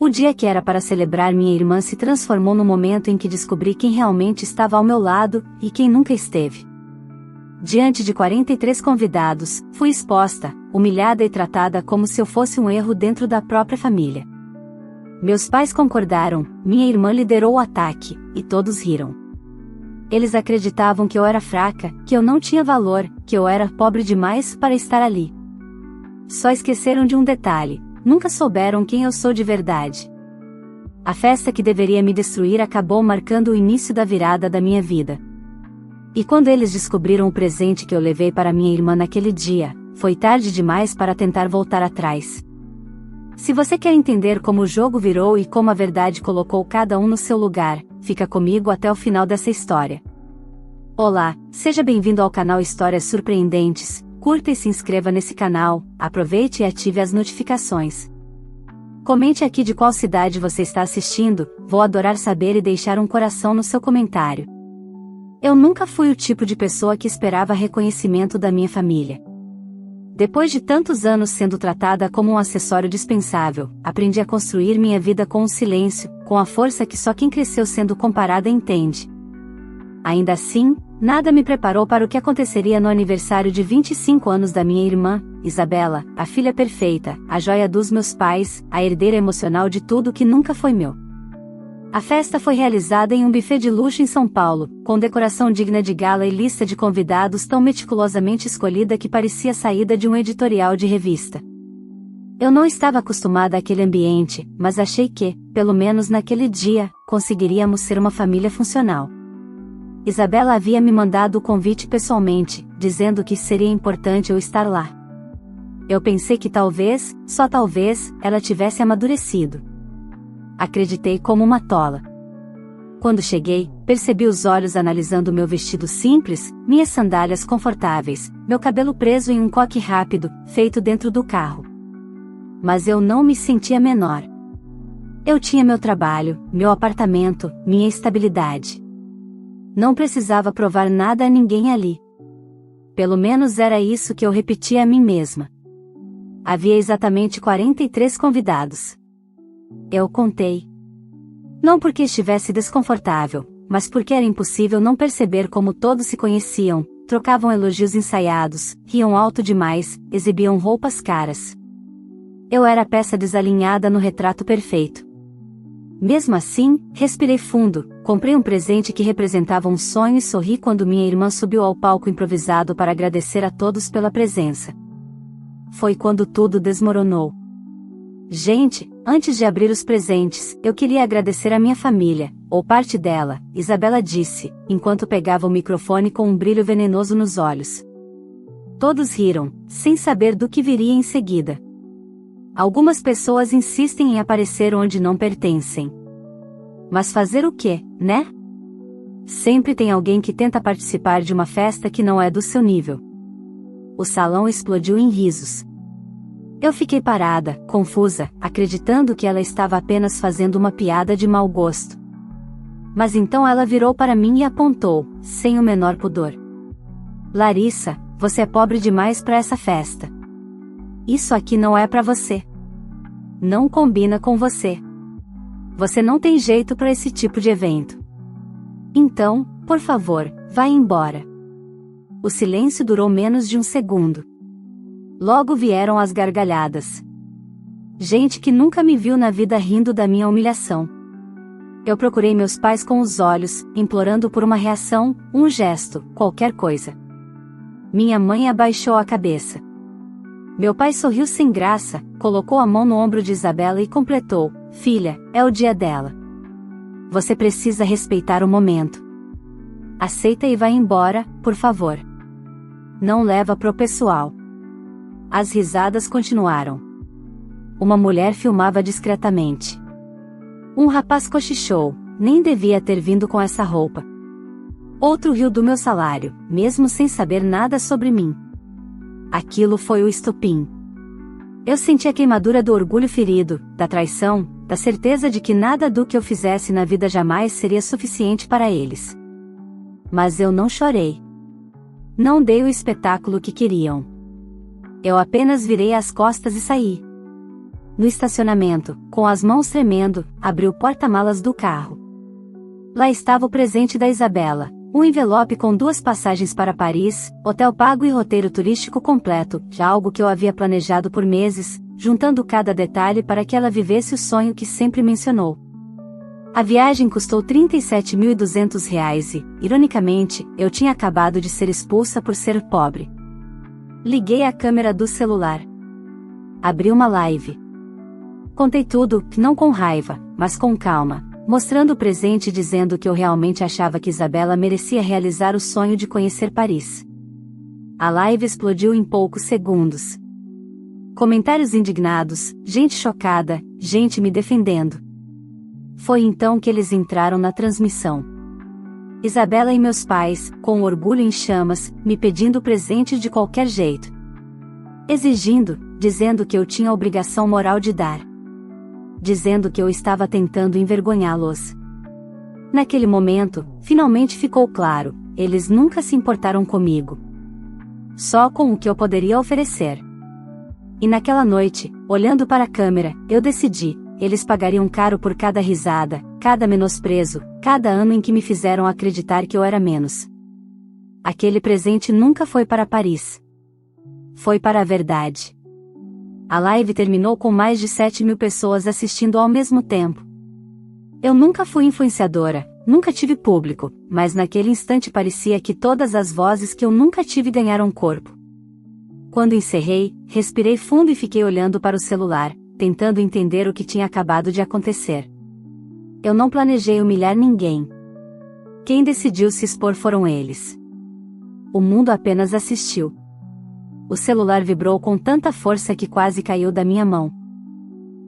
O dia que era para celebrar minha irmã se transformou no momento em que descobri quem realmente estava ao meu lado, e quem nunca esteve. Diante de 43 convidados, fui exposta, humilhada e tratada como se eu fosse um erro dentro da própria família. Meus pais concordaram, minha irmã liderou o ataque, e todos riram. Eles acreditavam que eu era fraca, que eu não tinha valor, que eu era pobre demais para estar ali. Só esqueceram de um detalhe: nunca souberam quem eu sou de verdade. A festa que deveria me destruir acabou marcando o início da virada da minha vida. E quando eles descobriram o presente que eu levei para minha irmã naquele dia, foi tarde demais para tentar voltar atrás. Se você quer entender como o jogo virou e como a verdade colocou cada um no seu lugar, fica comigo até o final dessa história. Olá, seja bem-vindo ao canal Histórias Surpreendentes. Curta e se inscreva nesse canal, aproveite e ative as notificações. Comente aqui de qual cidade você está assistindo, vou adorar saber e deixar um coração no seu comentário. Eu nunca fui o tipo de pessoa que esperava reconhecimento da minha família. Depois de tantos anos sendo tratada como um acessório dispensável, aprendi a construir minha vida com o silêncio, com a força que só quem cresceu sendo comparada entende. Ainda assim, nada me preparou para o que aconteceria no aniversário de 25 anos da minha irmã, Isabela, a filha perfeita, a joia dos meus pais, a herdeira emocional de tudo que nunca foi meu. A festa foi realizada em um buffet de luxo em São Paulo, com decoração digna de gala e lista de convidados tão meticulosamente escolhida que parecia saída de um editorial de revista. Eu não estava acostumada àquele ambiente, mas achei que, pelo menos naquele dia, conseguiríamos ser uma família funcional. Isabela havia me mandado o convite pessoalmente, dizendo que seria importante eu estar lá. Eu pensei que talvez, só talvez, ela tivesse amadurecido. Acreditei como uma tola. Quando cheguei, percebi os olhos analisando meu vestido simples, minhas sandálias confortáveis, meu cabelo preso em um coque rápido, feito dentro do carro. Mas eu não me sentia menor. Eu tinha meu trabalho, meu apartamento, minha estabilidade. Não precisava provar nada a ninguém ali. Pelo menos era isso que eu repetia a mim mesma. Havia exatamente 43 convidados. Eu contei. Não porque estivesse desconfortável, mas porque era impossível não perceber como todos se conheciam, trocavam elogios ensaiados, riam alto demais, exibiam roupas caras. Eu era a peça desalinhada no retrato perfeito. Mesmo assim, respirei fundo, comprei um presente que representava um sonho e sorri quando minha irmã subiu ao palco improvisado para agradecer a todos pela presença. Foi quando tudo desmoronou. Gente, antes de abrir os presentes, eu queria agradecer a minha família, ou parte dela, Isabela disse, enquanto pegava o microfone com um brilho venenoso nos olhos. Todos riram, sem saber do que viria em seguida. Algumas pessoas insistem em aparecer onde não pertencem. Mas fazer o quê, né? Sempre tem alguém que tenta participar de uma festa que não é do seu nível. O salão explodiu em risos. Eu fiquei parada, confusa, acreditando que ela estava apenas fazendo uma piada de mau gosto. Mas então ela virou para mim e apontou, sem o menor pudor. Larissa, você é pobre demais para essa festa. Isso aqui não é para você. Não combina com você. Você não tem jeito para esse tipo de evento. Então, por favor, vá embora. O silêncio durou menos de um segundo. Logo vieram as gargalhadas. Gente que nunca me viu na vida rindo da minha humilhação. Eu procurei meus pais com os olhos, implorando por uma reação, um gesto, qualquer coisa. Minha mãe abaixou a cabeça. Meu pai sorriu sem graça, colocou a mão no ombro de Isabela e completou: filha, é o dia dela. Você precisa respeitar o momento. Aceita e vai embora, por favor. Não leva pro pessoal. As risadas continuaram. Uma mulher filmava discretamente. Um rapaz cochichou: nem devia ter vindo com essa roupa. Outro riu do meu salário, mesmo sem saber nada sobre mim. Aquilo foi o estopim. Eu senti a queimadura do orgulho ferido, da traição, da certeza de que nada do que eu fizesse na vida jamais seria suficiente para eles. Mas eu não chorei. Não dei o espetáculo que queriam. Eu apenas virei as costas e saí. no estacionamento, com as mãos tremendo, abri o porta-malas do carro. Lá estava o presente da Isabela, um envelope com 2 passagens para Paris, hotel pago e roteiro turístico completo, já algo que eu havia planejado por meses, juntando cada detalhe para que ela vivesse o sonho que sempre mencionou. A viagem custou R$ 37.200 e, ironicamente, eu tinha acabado de ser expulsa por ser pobre. Liguei a câmera do celular. Abri uma live. Contei tudo, não com raiva, mas com calma, mostrando o presente e dizendo que eu realmente achava que Isabela merecia realizar o sonho de conhecer Paris. A live explodiu em poucos segundos. Comentários indignados, gente chocada, gente me defendendo. Foi então que eles entraram na transmissão. Isabela e meus pais, com orgulho em chamas, me pedindo o presente de qualquer jeito. Exigindo, dizendo que eu tinha a obrigação moral de dar. Dizendo que eu estava tentando envergonhá-los. Naquele momento, finalmente ficou claro, eles nunca se importaram comigo. Só com o que eu poderia oferecer. E naquela noite, olhando para a câmera, eu decidi, eles pagariam caro por cada risada, cada menosprezo, cada ano em que me fizeram acreditar que eu era menos. Aquele presente nunca foi para Paris. Foi para a verdade. A live terminou com mais de 7.000 pessoas assistindo ao mesmo tempo. Eu nunca fui influenciadora, nunca tive público, mas naquele instante parecia que todas as vozes que eu nunca tive ganharam corpo. Quando encerrei, respirei fundo e fiquei olhando para o celular, tentando entender o que tinha acabado de acontecer. Eu não planejei humilhar ninguém. Quem decidiu se expor foram eles. O mundo apenas assistiu. O celular vibrou com tanta força que quase caiu da minha mão.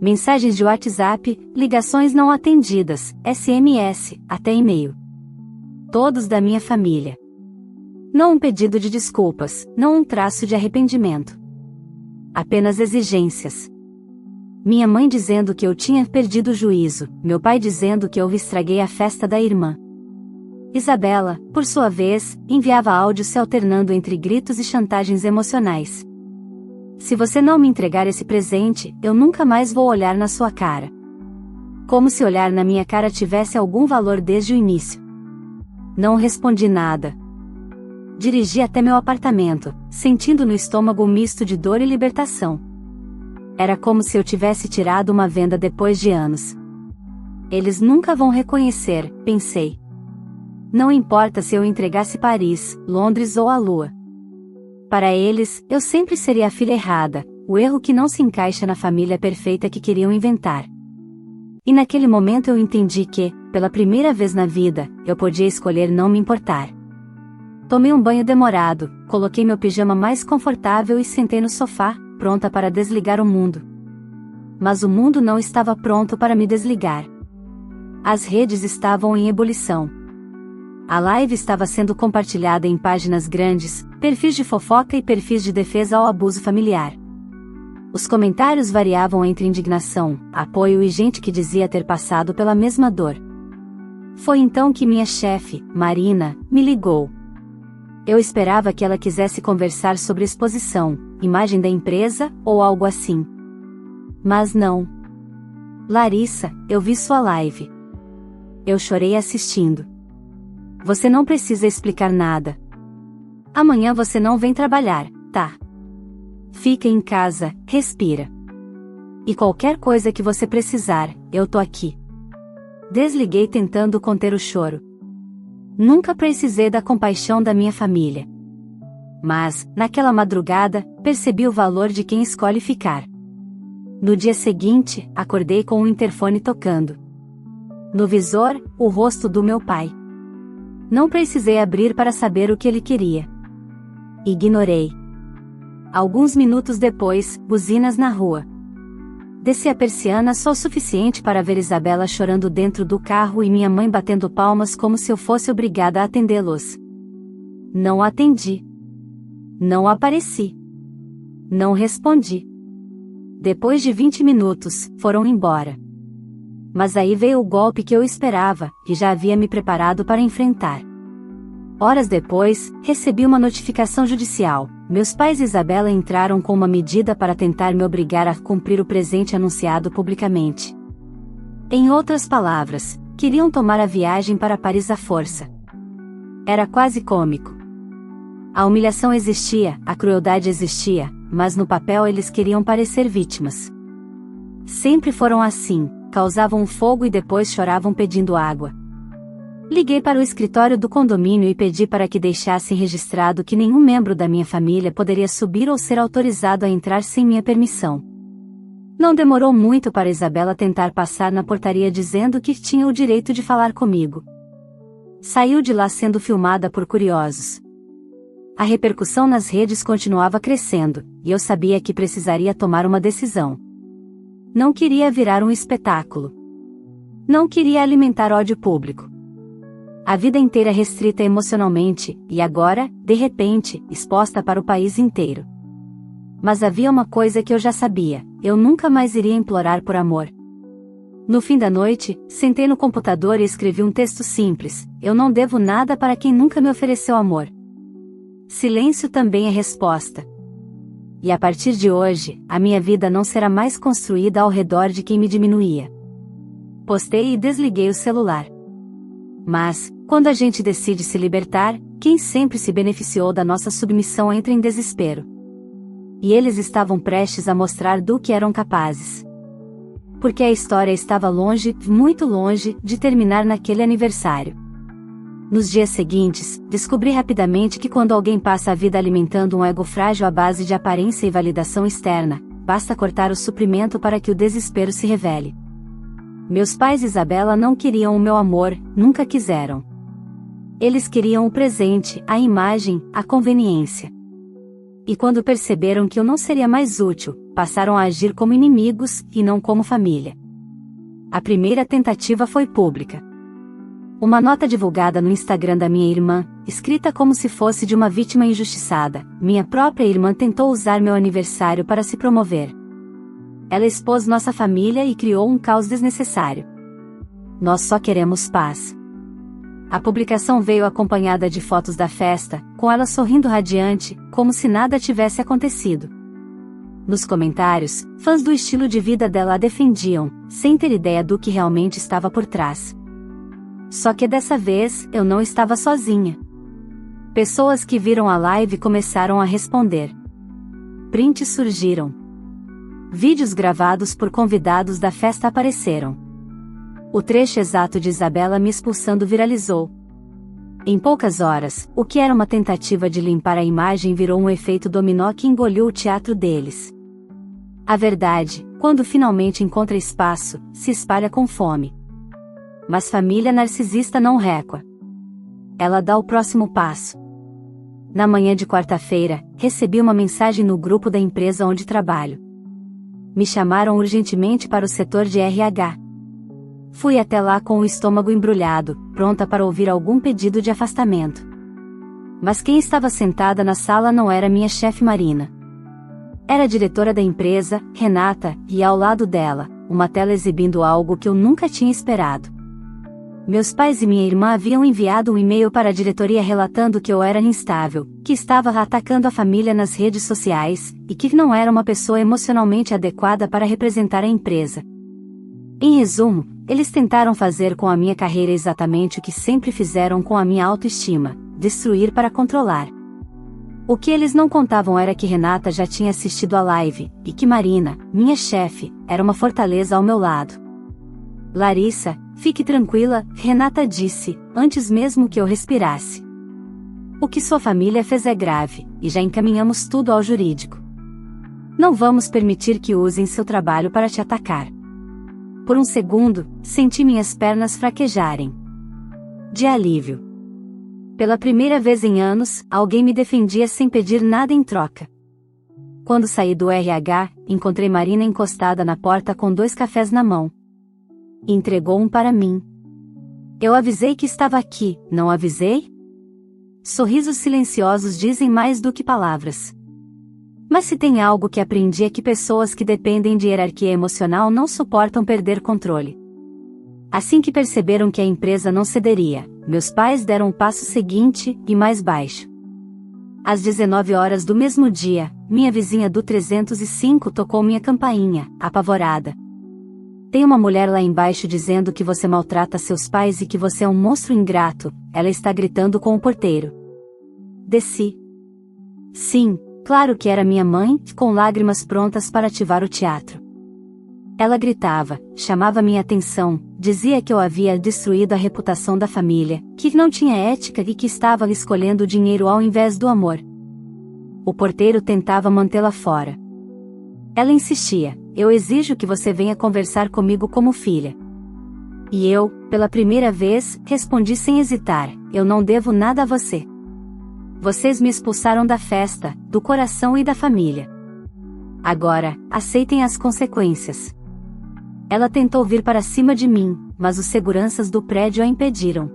Mensagens de WhatsApp, ligações não atendidas, SMS, até e-mail. Todos da minha família. Não um pedido de desculpas, não um traço de arrependimento. Apenas exigências. Minha mãe dizendo que eu tinha perdido o juízo, meu pai dizendo que eu estraguei a festa da irmã. Isabela, por sua vez, enviava áudios se alternando entre gritos e chantagens emocionais. Se você não me entregar esse presente, eu nunca mais vou olhar na sua cara. Como se olhar na minha cara tivesse algum valor desde o início. Não respondi nada. Dirigi até meu apartamento, sentindo no estômago um misto de dor e libertação. Era como se eu tivesse tirado uma venda depois de anos. Eles nunca vão reconhecer, pensei. Não importa se eu entregasse Paris, Londres ou a Lua. Para eles, eu sempre seria a filha errada, o erro que não se encaixa na família perfeita que queriam inventar. E naquele momento eu entendi que, pela primeira vez na vida, eu podia escolher não me importar. Tomei um banho demorado, coloquei meu pijama mais confortável e sentei no sofá, pronta para desligar o mundo. Mas o mundo não estava pronto para me desligar. As redes estavam em ebulição. A live estava sendo compartilhada em páginas grandes, perfis de fofoca e perfis de defesa ao abuso familiar. Os comentários variavam entre indignação, apoio e gente que dizia ter passado pela mesma dor. Foi então que minha chefe, Marina, me ligou. Eu esperava que ela quisesse conversar sobre exposição, imagem da empresa, ou algo assim. Mas não. Larissa, eu vi sua live. Eu chorei assistindo. Você não precisa explicar nada. Amanhã você não vem trabalhar, tá? Fica em casa, respira. E qualquer coisa que você precisar, eu tô aqui. Desliguei tentando conter o choro. Nunca precisei da compaixão da minha família. Mas, naquela madrugada, percebi o valor de quem escolhe ficar. No dia seguinte, acordei com o interfone tocando. No visor, o rosto do meu pai. Não precisei abrir para saber o que ele queria. Ignorei. Alguns minutos depois, buzinas na rua. Desci a persiana só o suficiente para ver Isabela chorando dentro do carro e minha mãe batendo palmas como se eu fosse obrigada a atendê-los. Não atendi. Não apareci. Não respondi. Depois de 20 minutos, foram embora. Mas aí veio o golpe que eu esperava, e já havia me preparado para enfrentar. Horas depois, recebi uma notificação judicial. Meus pais e Isabela entraram com uma medida para tentar me obrigar a cumprir o presente anunciado publicamente. Em outras palavras, queriam tomar a viagem para Paris à força. Era quase cômico. A humilhação existia, a crueldade existia, mas no papel eles queriam parecer vítimas. Sempre foram assim, causavam fogo e depois choravam pedindo água. Liguei para o escritório do condomínio e pedi para que deixassem registrado que nenhum membro da minha família poderia subir ou ser autorizado a entrar sem minha permissão. Não demorou muito para Isabela tentar passar na portaria dizendo que tinha o direito de falar comigo. Saiu de lá sendo filmada por curiosos. A repercussão nas redes continuava crescendo, e eu sabia que precisaria tomar uma decisão. Não queria virar um espetáculo. Não queria alimentar ódio público. A vida inteira restrita emocionalmente, e agora, de repente, exposta para o país inteiro. Mas havia uma coisa que eu já sabia: eu nunca mais iria implorar por amor. No fim da noite, sentei no computador e escrevi um texto simples: eu não devo nada para quem nunca me ofereceu amor. Silêncio também é resposta. E a partir de hoje, a minha vida não será mais construída ao redor de quem me diminuía. Postei e desliguei o celular. Mas, quando a gente decide se libertar, quem sempre se beneficiou da nossa submissão entra em desespero. E eles estavam prestes a mostrar do que eram capazes. Porque a história estava longe, muito longe, de terminar naquele aniversário. Nos dias seguintes, descobri rapidamente que quando alguém passa a vida alimentando um ego frágil à base de aparência e validação externa, basta cortar o suprimento para que o desespero se revele. Meus pais e Isabela não queriam o meu amor, nunca quiseram. Eles queriam o presente, a imagem, a conveniência. E quando perceberam que eu não seria mais útil, passaram a agir como inimigos, e não como família. A primeira tentativa foi pública. Uma nota divulgada no Instagram da minha irmã, escrita como se fosse de uma vítima injustiçada: minha própria irmã tentou usar meu aniversário para se promover. Ela expôs nossa família e criou um caos desnecessário. Nós só queremos paz. A publicação veio acompanhada de fotos da festa, com ela sorrindo radiante, como se nada tivesse acontecido. Nos comentários, fãs do estilo de vida dela a defendiam, sem ter ideia do que realmente estava por trás. Só que dessa vez, eu não estava sozinha. Pessoas que viram a live começaram a responder. Prints surgiram. Vídeos gravados por convidados da festa apareceram. O trecho exato de Isabela me expulsando viralizou. Em poucas horas, o que era uma tentativa de limpar a imagem virou um efeito dominó que engoliu o teatro deles. A verdade, quando finalmente encontra espaço, se espalha com fome. Mas família narcisista não recua. Ela dá o próximo passo. Na manhã de quarta-feira, recebi uma mensagem no grupo da empresa onde trabalho. Me chamaram urgentemente para o setor de RH. Fui até lá com o estômago embrulhado, pronta para ouvir algum pedido de afastamento. Mas quem estava sentada na sala não era minha chefe Marina. Era a diretora da empresa, Renata, e ao lado dela, uma tela exibindo algo que eu nunca tinha esperado. Meus pais e minha irmã haviam enviado um e-mail para a diretoria relatando que eu era instável, que estava atacando a família nas redes sociais, e que não era uma pessoa emocionalmente adequada para representar a empresa. Em resumo, eles tentaram fazer com a minha carreira exatamente o que sempre fizeram com a minha autoestima: destruir para controlar. O que eles não contavam era que Renata já tinha assistido a live, e que Marina, minha chefe, era uma fortaleza ao meu lado. Larissa, fique tranquila, Renata disse, antes mesmo que eu respirasse. O que sua família fez é grave, e já encaminhamos tudo ao jurídico. Não vamos permitir que usem seu trabalho para te atacar. Por um segundo, senti minhas pernas fraquejarem. De alívio. Pela primeira vez em anos, alguém me defendia sem pedir nada em troca. Quando saí do RH, encontrei Marina encostada na porta com 2 cafés na mão. Entregou um para mim. Eu avisei que estava aqui, não avisei? Sorrisos silenciosos dizem mais do que palavras. Mas se tem algo que aprendi é que pessoas que dependem de hierarquia emocional não suportam perder controle. Assim que perceberam que a empresa não cederia, meus pais deram o passo seguinte, e mais baixo. Às 19 horas do mesmo dia, minha vizinha do 305 tocou minha campainha, apavorada. Tem uma mulher lá embaixo dizendo que você maltrata seus pais e que você é um monstro ingrato, ela está gritando com o porteiro. Desci. Sim, claro que era minha mãe, com lágrimas prontas para ativar o teatro. Ela gritava, chamava minha atenção, dizia que eu havia destruído a reputação da família, que não tinha ética e que estava escolhendo o dinheiro ao invés do amor. O porteiro tentava mantê-la fora. Ela insistia, eu exijo que você venha conversar comigo como filha. E eu, pela primeira vez, respondi sem hesitar, eu não devo nada a você. Vocês me expulsaram da festa, do coração e da família. Agora, aceitem as consequências. Ela tentou vir para cima de mim, mas os seguranças do prédio a impediram.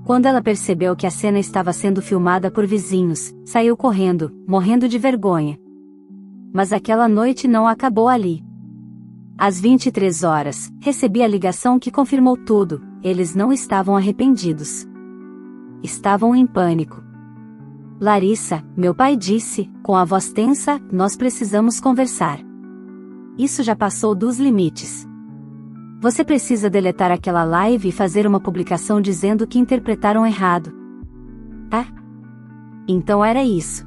Quando ela percebeu que a cena estava sendo filmada por vizinhos, saiu correndo, morrendo de vergonha. Mas aquela noite não acabou ali. Às 23 horas, recebi a ligação que confirmou tudo, eles não estavam arrependidos. Estavam em pânico. Larissa, meu pai disse, com a voz tensa, nós precisamos conversar. Isso já passou dos limites. Você precisa deletar aquela live e fazer uma publicação dizendo que interpretaram errado. Ah? Então era isso.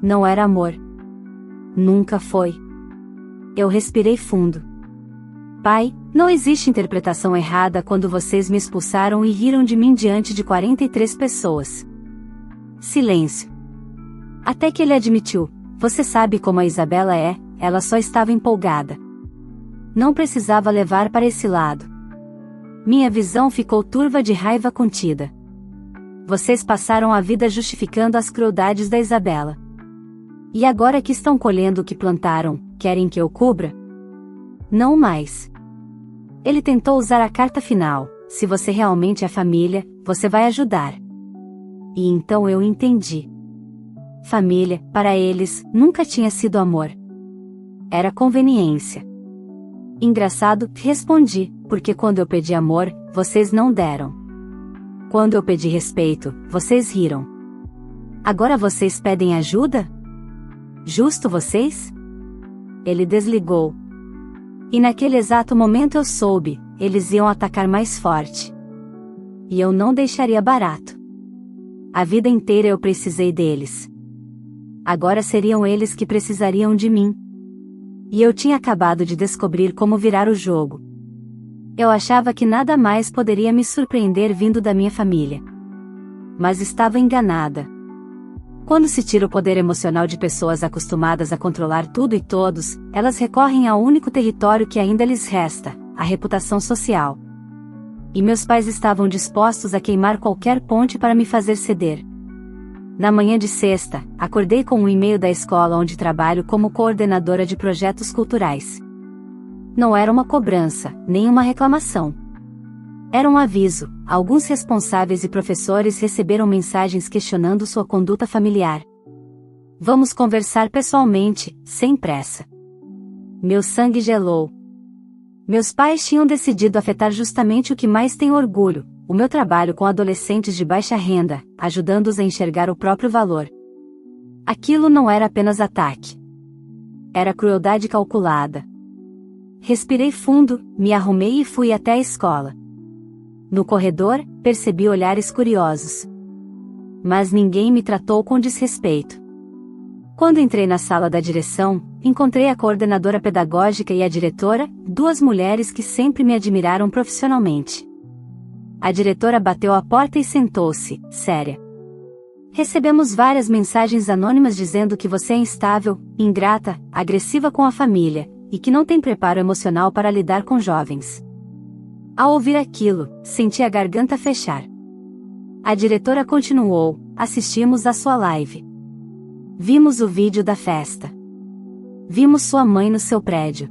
Não era amor. Nunca foi. Eu respirei fundo. Pai, não existe interpretação errada quando vocês me expulsaram e riram de mim diante de 43 pessoas. Silêncio. Até que ele admitiu, você sabe como a Isabela é, ela só estava empolgada. Não precisava levar para esse lado. Minha visão ficou turva de raiva contida. Vocês passaram a vida justificando as crueldades da Isabela. E agora que estão colhendo o que plantaram, querem que eu cubra? Não mais. Ele tentou usar a carta final, se você realmente é família, você vai ajudar. E então eu entendi. Família, para eles, nunca tinha sido amor. Era conveniência. Engraçado, respondi, porque quando eu pedi amor, vocês não deram. Quando eu pedi respeito, vocês riram. Agora vocês pedem ajuda? Justo vocês? Ele desligou. E naquele exato momento eu soube, eles iam atacar mais forte. E eu não deixaria barato. A vida inteira eu precisei deles. Agora seriam eles que precisariam de mim. E eu tinha acabado de descobrir como virar o jogo. Eu achava que nada mais poderia me surpreender vindo da minha família. Mas estava enganada. Quando se tira o poder emocional de pessoas acostumadas a controlar tudo e todos, elas recorrem ao único território que ainda lhes resta, a reputação social. E meus pais estavam dispostos a queimar qualquer ponte para me fazer ceder. Na manhã de sexta, acordei com um e-mail da escola onde trabalho como coordenadora de projetos culturais. Não era uma cobrança, nem uma reclamação. Era um aviso, alguns responsáveis e professores receberam mensagens questionando sua conduta familiar. Vamos conversar pessoalmente, sem pressa. Meu sangue gelou. Meus pais tinham decidido afetar justamente o que mais tenho orgulho, o meu trabalho com adolescentes de baixa renda, ajudando-os a enxergar o próprio valor. Aquilo não era apenas ataque. Era crueldade calculada. Respirei fundo, me arrumei e fui até a escola. No corredor, percebi olhares curiosos. Mas ninguém me tratou com desrespeito. Quando entrei na sala da direção, encontrei a coordenadora pedagógica e a diretora, duas mulheres que sempre me admiraram profissionalmente. A diretora bateu a porta e sentou-se, séria. Recebemos várias mensagens anônimas dizendo que você é instável, ingrata, agressiva com a família, e que não tem preparo emocional para lidar com jovens. Ao ouvir aquilo, senti a garganta fechar. A diretora continuou, assistimos à sua live. Vimos o vídeo da festa. Vimos sua mãe no seu prédio.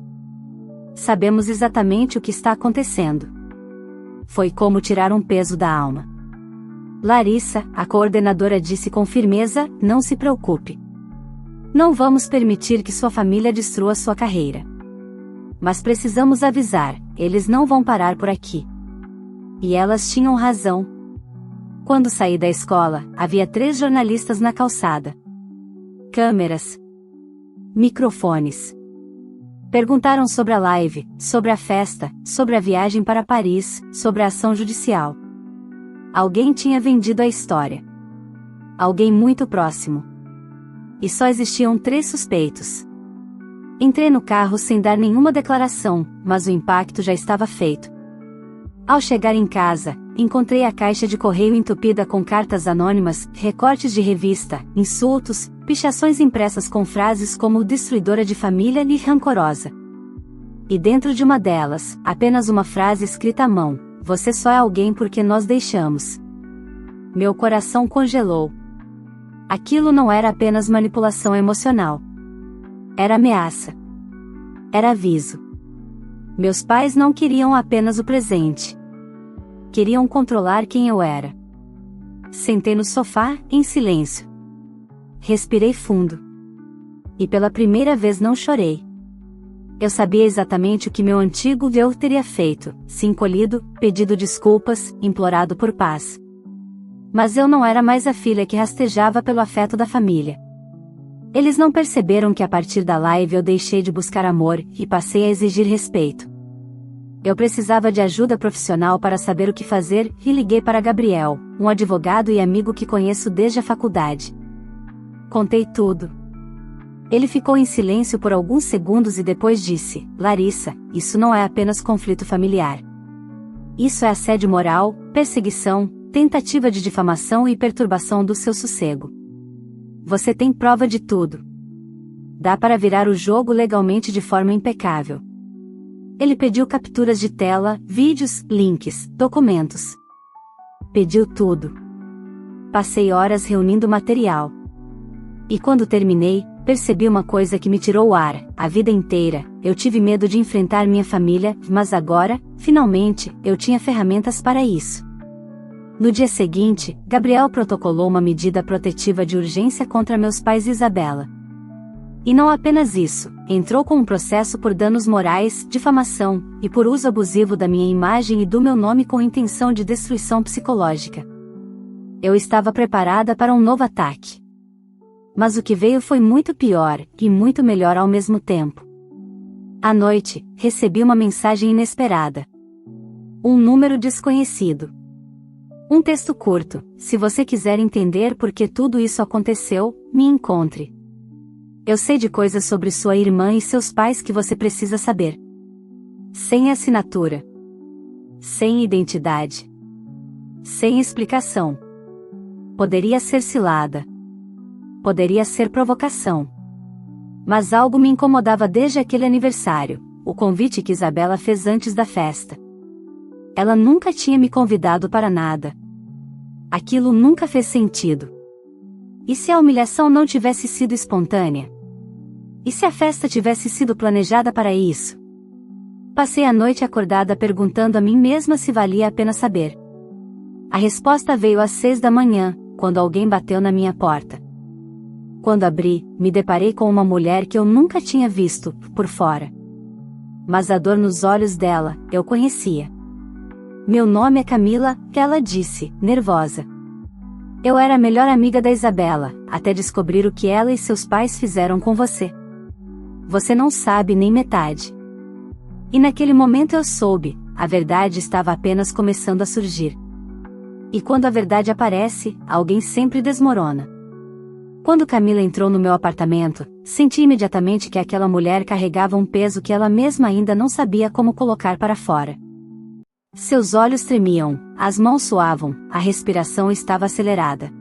Sabemos exatamente o que está acontecendo. Foi como tirar um peso da alma. Larissa, a coordenadora disse com firmeza, não se preocupe. Não vamos permitir que sua família destrua sua carreira. Mas precisamos avisar, eles não vão parar por aqui. E elas tinham razão. Quando saí da escola, havia 3 jornalistas na calçada. Câmeras. Microfones. Perguntaram sobre a live, sobre a festa, sobre a viagem para Paris, sobre a ação judicial. Alguém tinha vendido a história. Alguém muito próximo. E só existiam 3 suspeitos. Entrei no carro sem dar nenhuma declaração, mas o impacto já estava feito. Ao chegar em casa, encontrei a caixa de correio entupida com cartas anônimas, recortes de revista, insultos, pichações impressas com frases como destruidora de família e rancorosa. E dentro de uma delas, apenas uma frase escrita à mão: você só é alguém porque nós deixamos. Meu coração congelou. Aquilo não era apenas manipulação emocional. Era ameaça. Era aviso. Meus pais não queriam apenas o presente. Queriam controlar quem eu era. Sentei no sofá, em silêncio. Respirei fundo. E pela primeira vez não chorei. Eu sabia exatamente o que meu antigo eu teria feito, se encolhido, pedido desculpas, implorado por paz. Mas eu não era mais a filha que rastejava pelo afeto da família. Eles não perceberam que a partir da live eu deixei de buscar amor e passei a exigir respeito. Eu precisava de ajuda profissional para saber o que fazer e liguei para Gabriel, um advogado e amigo que conheço desde a faculdade. Contei tudo. Ele ficou em silêncio por alguns segundos e depois disse: Larissa, isso não é apenas conflito familiar. Isso é assédio moral, perseguição, tentativa de difamação e perturbação do seu sossego. Você tem prova de tudo. Dá para virar o jogo legalmente de forma impecável. Ele pediu capturas de tela, vídeos, links, documentos. Pediu tudo. Passei horas reunindo material. E quando terminei, percebi uma coisa que me tirou o ar: a vida inteira, eu tive medo de enfrentar minha família, mas agora, finalmente, eu tinha ferramentas para isso. No dia seguinte, Gabriel protocolou uma medida protetiva de urgência contra meus pais e Isabela. E não apenas isso, entrou com um processo por danos morais, difamação, e por uso abusivo da minha imagem e do meu nome com intenção de destruição psicológica. Eu estava preparada para um novo ataque. Mas o que veio foi muito pior, e muito melhor ao mesmo tempo. À noite, recebi uma mensagem inesperada. Um número desconhecido. Um texto curto: se você quiser entender por que tudo isso aconteceu, me encontre. Eu sei de coisas sobre sua irmã e seus pais que você precisa saber. Sem assinatura. Sem identidade. Sem explicação. Poderia ser cilada. Poderia ser provocação. Mas algo me incomodava desde aquele aniversário, o convite que Isabela fez antes da festa. Ela nunca tinha me convidado para nada. Aquilo nunca fez sentido. E se a humilhação não tivesse sido espontânea? E se a festa tivesse sido planejada para isso? Passei a noite acordada perguntando a mim mesma se valia a pena saber. A resposta veio às 6 da manhã, quando alguém bateu na minha porta. Quando abri, me deparei com uma mulher que eu nunca tinha visto, por fora. Mas a dor nos olhos dela, eu conhecia. Meu nome é Camila, ela disse, nervosa. Eu era a melhor amiga da Isabela, até descobrir o que ela e seus pais fizeram com você. Você não sabe nem metade. E naquele momento eu soube, a verdade estava apenas começando a surgir. E quando a verdade aparece, alguém sempre desmorona. Quando Camila entrou no meu apartamento, senti imediatamente que aquela mulher carregava um peso que ela mesma ainda não sabia como colocar para fora. Seus olhos tremiam, as mãos suavam, a respiração estava acelerada.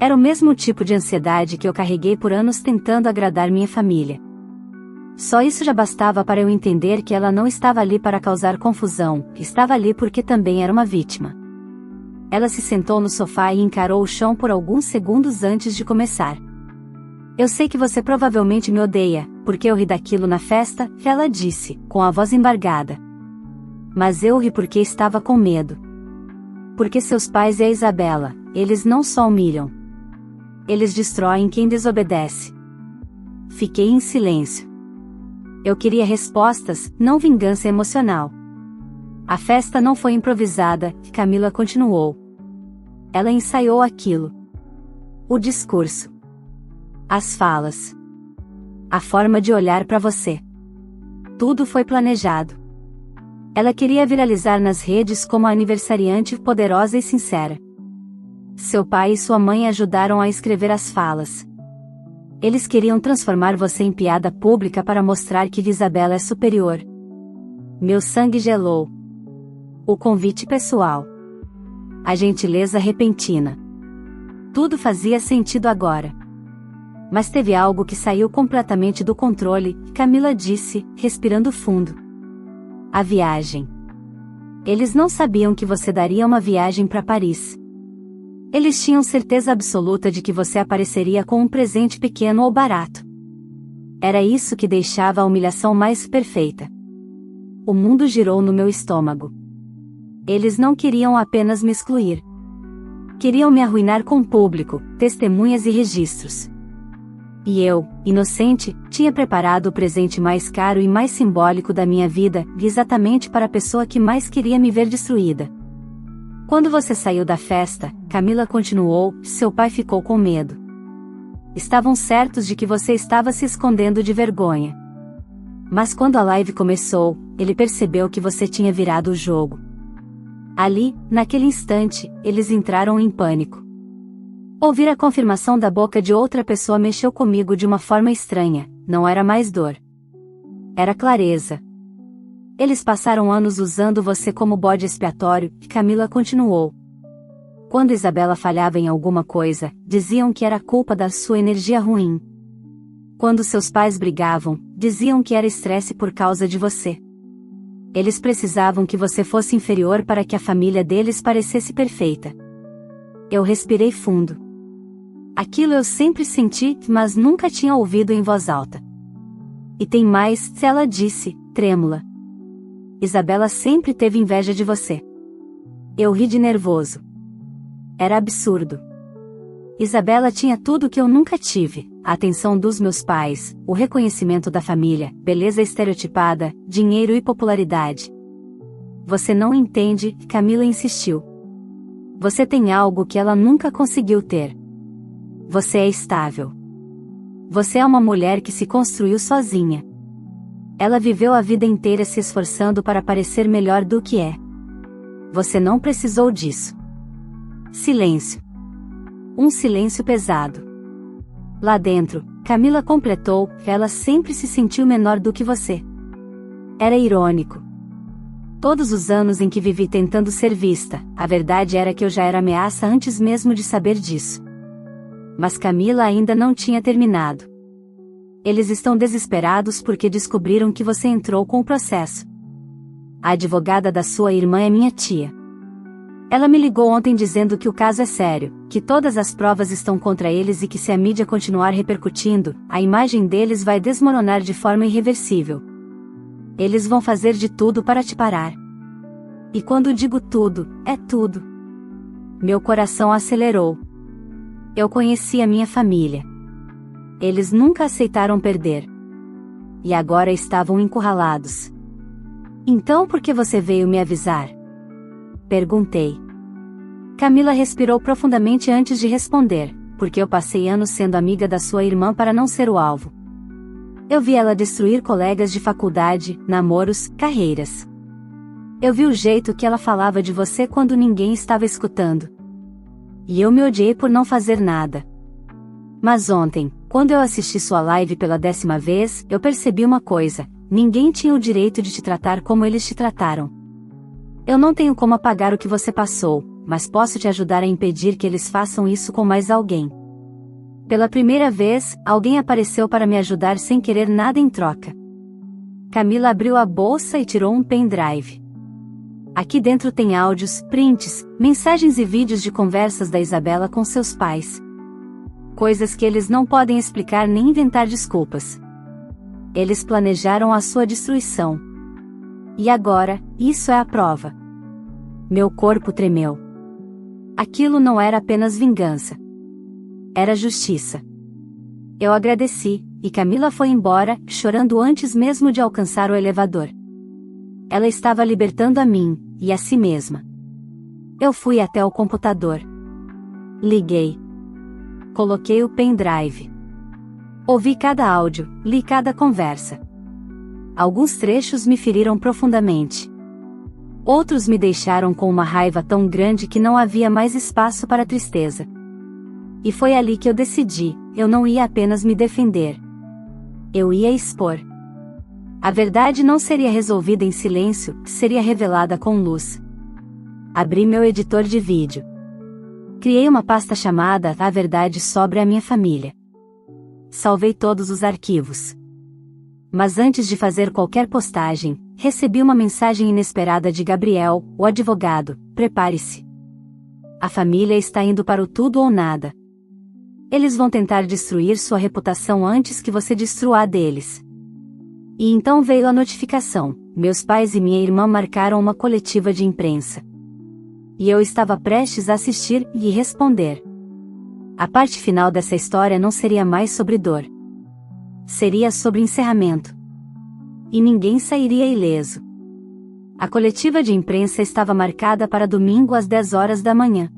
Era o mesmo tipo de ansiedade que eu carreguei por anos tentando agradar minha família. Só isso já bastava para eu entender que ela não estava ali para causar confusão, estava ali porque também era uma vítima. Ela se sentou no sofá e encarou o chão por alguns segundos antes de começar. Eu sei que você provavelmente me odeia, porque eu ri daquilo na festa, ela disse, com a voz embargada. Mas eu ri porque estava com medo. Porque seus pais e a Isabela, eles não só humilham. Eles destroem quem desobedece. Fiquei em silêncio. Eu queria respostas, não vingança emocional. A festa não foi improvisada, Camila continuou. Ela ensaiou aquilo. O discurso. As falas. A forma de olhar para você. Tudo foi planejado. Ela queria viralizar nas redes como a aniversariante poderosa e sincera. Seu pai e sua mãe ajudaram a escrever as falas. Eles queriam transformar você em piada pública para mostrar que Isabela é superior. Meu sangue gelou. O convite pessoal. A gentileza repentina. Tudo fazia sentido agora. Mas teve algo que saiu completamente do controle, Camila disse, respirando fundo. A viagem. Eles não sabiam que você daria uma viagem para Paris. Eles tinham certeza absoluta de que você apareceria com um presente pequeno ou barato. Era isso que deixava a humilhação mais perfeita. O mundo girou no meu estômago. Eles não queriam apenas me excluir. Queriam me arruinar com público, testemunhas e registros. E eu, inocente, tinha preparado o presente mais caro e mais simbólico da minha vida, exatamente para a pessoa que mais queria me ver destruída. Quando você saiu da festa, Camila continuou, seu pai ficou com medo. Estavam certos de que você estava se escondendo de vergonha. Mas quando a live começou, ele percebeu que você tinha virado o jogo. Ali, naquele instante, eles entraram em pânico. Ouvir a confirmação da boca de outra pessoa mexeu comigo de uma forma estranha, não era mais dor. Era clareza. Eles passaram anos usando você como bode expiatório, Camila continuou. Quando Isabela falhava em alguma coisa, diziam que era culpa da sua energia ruim. Quando seus pais brigavam, diziam que era estresse por causa de você. Eles precisavam que você fosse inferior para que a família deles parecesse perfeita. Eu respirei fundo. Aquilo eu sempre senti, mas nunca tinha ouvido em voz alta. E tem mais, ela disse, trêmula. Isabela sempre teve inveja de você. Eu ri de nervoso. Era absurdo. Isabela tinha tudo que eu nunca tive, a atenção dos meus pais, o reconhecimento da família, beleza estereotipada, dinheiro e popularidade. Você não entende, Camila insistiu. Você tem algo que ela nunca conseguiu ter. Você é estável. Você é uma mulher que se construiu sozinha. Ela viveu a vida inteira se esforçando para parecer melhor do que é. Você não precisou disso. Silêncio. Um silêncio pesado. Lá dentro, Camila completou, ela sempre se sentiu menor do que você. Era irônico. Todos os anos em que vivi tentando ser vista, a verdade era que eu já era ameaça antes mesmo de saber disso. Mas Camila ainda não tinha terminado. Eles estão desesperados porque descobriram que você entrou com o processo. A advogada da sua irmã é minha tia. Ela me ligou ontem dizendo que o caso é sério, que todas as provas estão contra eles e que se a mídia continuar repercutindo, a imagem deles vai desmoronar de forma irreversível. Eles vão fazer de tudo para te parar. E quando digo tudo, é tudo. Meu coração acelerou. Eu conheci a minha família. Eles nunca aceitaram perder. E agora estavam encurralados. Então por que você veio me avisar? Perguntei. Camila respirou profundamente antes de responder, porque eu passei anos sendo amiga da sua irmã para não ser o alvo. Eu vi ela destruir colegas de faculdade, namoros, carreiras. Eu vi o jeito que ela falava de você quando ninguém estava escutando. E eu me odiei por não fazer nada. Mas ontem, quando eu assisti sua live pela 10ª vez, eu percebi uma coisa: ninguém tinha o direito de te tratar como eles te trataram. Eu não tenho como apagar o que você passou, mas posso te ajudar a impedir que eles façam isso com mais alguém. Pela primeira vez, alguém apareceu para me ajudar sem querer nada em troca. Camila abriu a bolsa e tirou um pendrive. Aqui dentro tem áudios, prints, mensagens e vídeos de conversas da Isabela com seus pais. Coisas que eles não podem explicar nem inventar desculpas. Eles planejaram a sua destruição. E agora, isso é a prova. Meu corpo tremeu. Aquilo não era apenas vingança. Era justiça. Eu agradeci, e Camila foi embora, chorando antes mesmo de alcançar o elevador. Ela estava libertando a mim, e a si mesma. Eu fui até o computador. Liguei. Coloquei o pendrive. Ouvi cada áudio, li cada conversa. Alguns trechos me feriram profundamente. Outros me deixaram com uma raiva tão grande que não havia mais espaço para tristeza. E foi ali que eu decidi, eu não ia apenas me defender. Eu ia expor. A verdade não seria resolvida em silêncio, seria revelada com luz. Abri meu editor de vídeo. Criei uma pasta chamada A Verdade sobre a Minha Família. Salvei todos os arquivos. Mas antes de fazer qualquer postagem, recebi uma mensagem inesperada de Gabriel, o advogado: prepare-se. A família está indo para o tudo ou nada. Eles vão tentar destruir sua reputação antes que você destrua a deles. E então veio a notificação: meus pais e minha irmã marcaram uma coletiva de imprensa. E eu estava prestes a assistir e responder. A parte final dessa história não seria mais sobre dor. Seria sobre encerramento. E ninguém sairia ileso. A coletiva de imprensa estava marcada para domingo às 10 horas da manhã.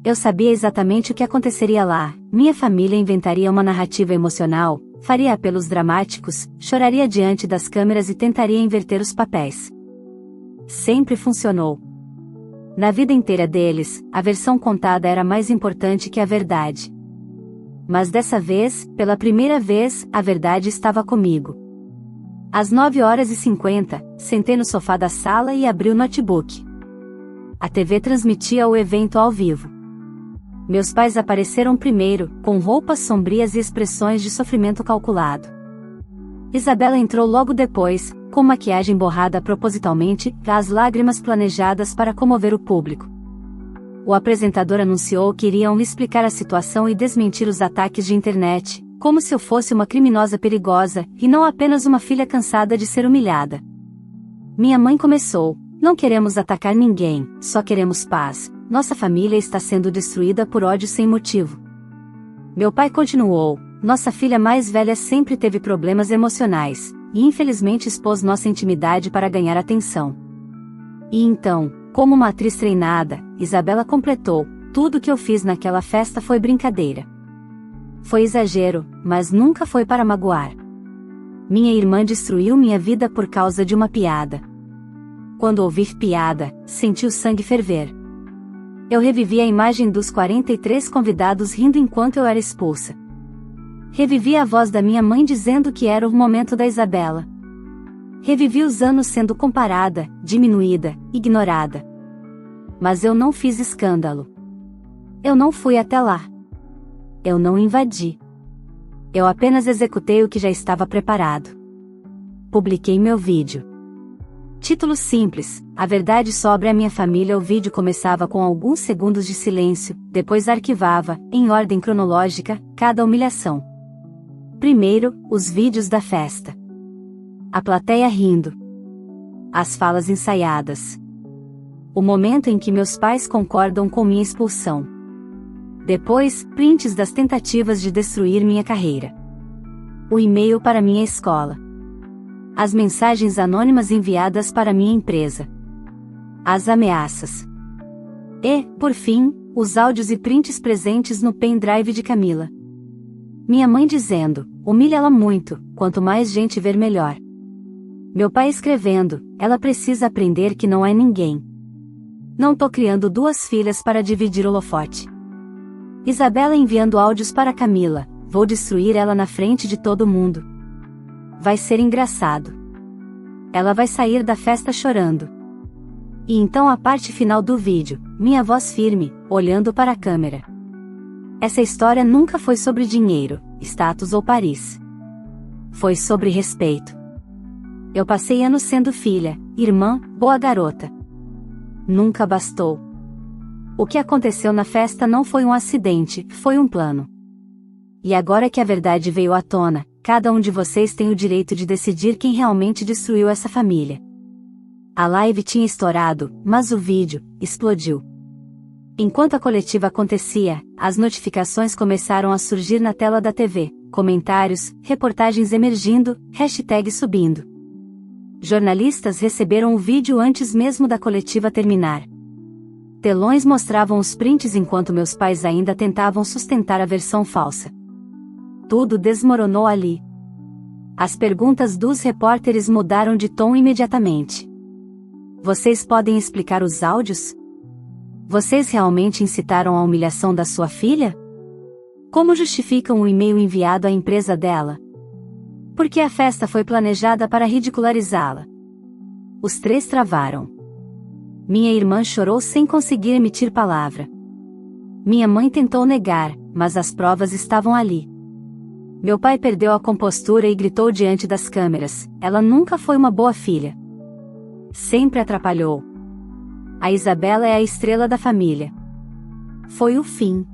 Eu sabia exatamente o que aconteceria lá. Minha família inventaria uma narrativa emocional, faria apelos dramáticos, choraria diante das câmeras e tentaria inverter os papéis. Sempre funcionou. Na vida inteira deles, a versão contada era mais importante que a verdade. Mas dessa vez, pela primeira vez, a verdade estava comigo. Às 9h50, sentei no sofá da sala e abri o notebook. A TV transmitia o evento ao vivo. Meus pais apareceram primeiro, com roupas sombrias e expressões de sofrimento calculado. Isabela entrou logo depois, com maquiagem borrada propositalmente, as lágrimas planejadas para comover o público. O apresentador anunciou que iriam me explicar a situação e desmentir os ataques de internet, como se eu fosse uma criminosa perigosa, e não apenas uma filha cansada de ser humilhada. Minha mãe começou: não queremos atacar ninguém, só queremos paz. Nossa família está sendo destruída por ódio sem motivo. Meu pai continuou: nossa filha mais velha sempre teve problemas emocionais, e infelizmente expôs nossa intimidade para ganhar atenção. E então, como uma atriz treinada, Isabela completou: tudo que eu fiz naquela festa foi brincadeira. Foi exagero, mas nunca foi para magoar. Minha irmã destruiu minha vida por causa de uma piada. Quando ouvi piada, senti o sangue ferver. Eu revivi a imagem dos 43 convidados rindo enquanto eu era expulsa. Revivi a voz da minha mãe dizendo que era o momento da Isabela. Revivi os anos sendo comparada, diminuída, ignorada. Mas eu não fiz escândalo. Eu não fui até lá. Eu não invadi. Eu apenas executei o que já estava preparado. Publiquei meu vídeo. Título simples: A Verdade sobre a Minha Família. O vídeo começava com alguns segundos de silêncio, depois arquivava, em ordem cronológica, cada humilhação. Primeiro, os vídeos da festa. A plateia rindo. As falas ensaiadas. O momento em que meus pais concordam com minha expulsão. Depois, prints das tentativas de destruir minha carreira. O e-mail para minha escola. As mensagens anônimas enviadas para minha empresa. As ameaças. E, por fim, os áudios e prints presentes no pendrive de Camila. Minha mãe dizendo: humilha-la muito, quanto mais gente ver melhor. Meu pai escrevendo: ela precisa aprender que não é ninguém. Não tô criando duas filhas para dividir o holofote. Isabela enviando áudios para Camila: vou destruir ela na frente de todo mundo. Vai ser engraçado. Ela vai sair da festa chorando. E então a parte final do vídeo, minha voz firme, olhando para a câmera. Essa história nunca foi sobre dinheiro, status ou Paris. Foi sobre respeito. Eu passei anos sendo filha, irmã, boa garota. Nunca bastou. O que aconteceu na festa não foi um acidente, foi um plano. E agora que a verdade veio à tona, cada um de vocês tem o direito de decidir quem realmente destruiu essa família. A live tinha estourado, mas o vídeo explodiu. Enquanto a coletiva acontecia, as notificações começaram a surgir na tela da TV, comentários, reportagens emergindo, hashtag subindo. Jornalistas receberam o vídeo antes mesmo da coletiva terminar. Telões mostravam os prints enquanto meus pais ainda tentavam sustentar a versão falsa. Tudo desmoronou ali. As perguntas dos repórteres mudaram de tom imediatamente. Vocês podem explicar os áudios? Vocês realmente incitaram a humilhação da sua filha? Como justificam o e-mail enviado à empresa dela? Porque a festa foi planejada para ridicularizá-la. Os três travaram. Minha irmã chorou sem conseguir emitir palavra. Minha mãe tentou negar, mas as provas estavam ali. Meu pai perdeu a compostura e gritou diante das câmeras: ela nunca foi uma boa filha. Sempre atrapalhou. A Isabela é a estrela da família. Foi o fim.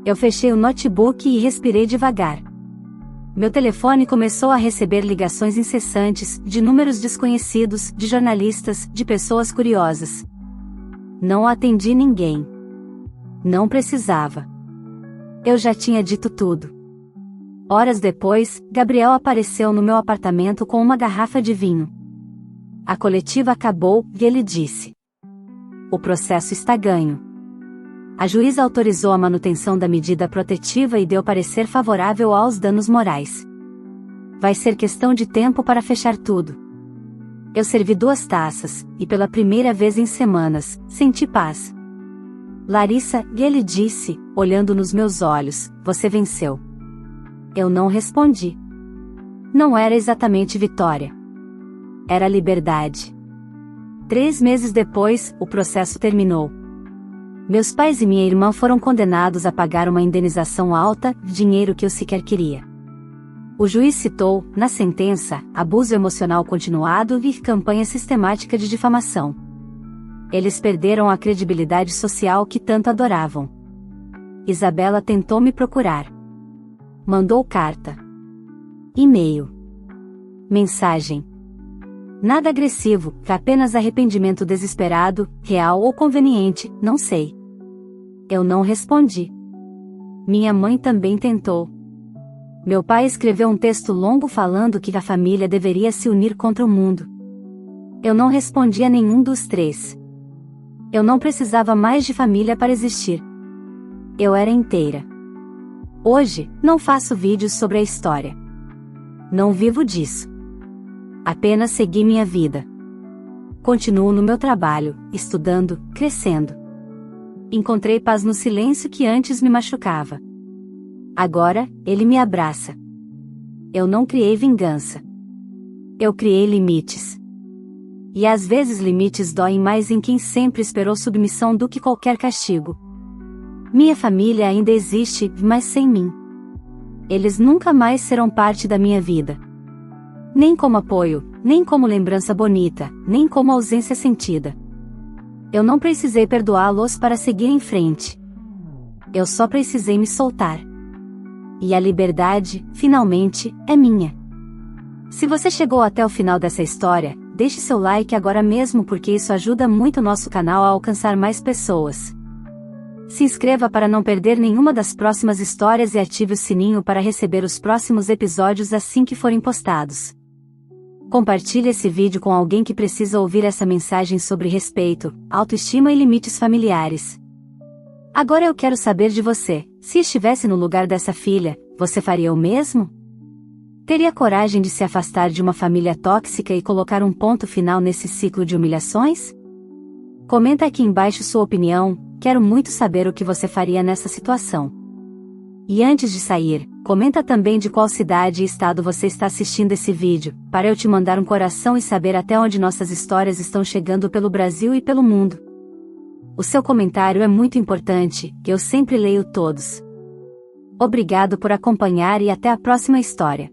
Eu fechei o notebook e respirei devagar. Meu telefone começou a receber ligações incessantes, de números desconhecidos, de jornalistas, de pessoas curiosas. Não atendi ninguém. Não precisava. Eu já tinha dito tudo. Horas depois, Gabriel apareceu no meu apartamento com uma garrafa de vinho. A coletiva acabou, e ele disse: o processo está ganho. A juíza autorizou a manutenção da medida protetiva e deu parecer favorável aos danos morais. Vai ser questão de tempo para fechar tudo. Eu servi 2 taças, e pela primeira vez em semanas, senti paz. Larissa, e ele disse, olhando nos meus olhos: você venceu. Eu não respondi. Não era exatamente vitória. Era liberdade. 3 meses depois, o processo terminou. Meus pais e minha irmã foram condenados a pagar uma indenização alta, dinheiro que eu sequer queria. O juiz citou, na sentença, abuso emocional continuado e campanha sistemática de difamação. Eles perderam a credibilidade social que tanto adoravam. Isabela tentou me procurar. Mandou carta. E-mail. Mensagem. Nada agressivo, apenas arrependimento desesperado, real ou conveniente, não sei. Eu não respondi. Minha mãe também tentou. Meu pai escreveu um texto longo falando que a família deveria se unir contra o mundo. Eu não respondi a nenhum dos 3. Eu não precisava mais de família para existir. Eu era inteira. Hoje, não faço vídeos sobre a história. Não vivo disso. Apenas segui minha vida. Continuo no meu trabalho, estudando, crescendo. Encontrei paz no silêncio que antes me machucava. Agora, ele me abraça. Eu não criei vingança. Eu criei limites. E às vezes limites doem mais em quem sempre esperou submissão do que qualquer castigo. Minha família ainda existe, mas sem mim. Eles nunca mais serão parte da minha vida. Nem como apoio, nem como lembrança bonita, nem como ausência sentida. Eu não precisei perdoá-los para seguir em frente. Eu só precisei me soltar. E a liberdade, finalmente, é minha. Se você chegou até o final dessa história, deixe seu like agora mesmo porque isso ajuda muito o nosso canal a alcançar mais pessoas. Se inscreva para não perder nenhuma das próximas histórias e ative o sininho para receber os próximos episódios assim que forem postados. Compartilhe esse vídeo com alguém que precisa ouvir essa mensagem sobre respeito, autoestima e limites familiares. Agora eu quero saber de você: se estivesse no lugar dessa filha, você faria o mesmo? Teria coragem de se afastar de uma família tóxica e colocar um ponto final nesse ciclo de humilhações? Comenta aqui embaixo sua opinião, quero muito saber o que você faria nessa situação. E antes de sair, comenta também de qual cidade e estado você está assistindo esse vídeo, para eu te mandar um coração e saber até onde nossas histórias estão chegando pelo Brasil e pelo mundo. O seu comentário é muito importante, eu sempre leio todos. Obrigado por acompanhar e até a próxima história.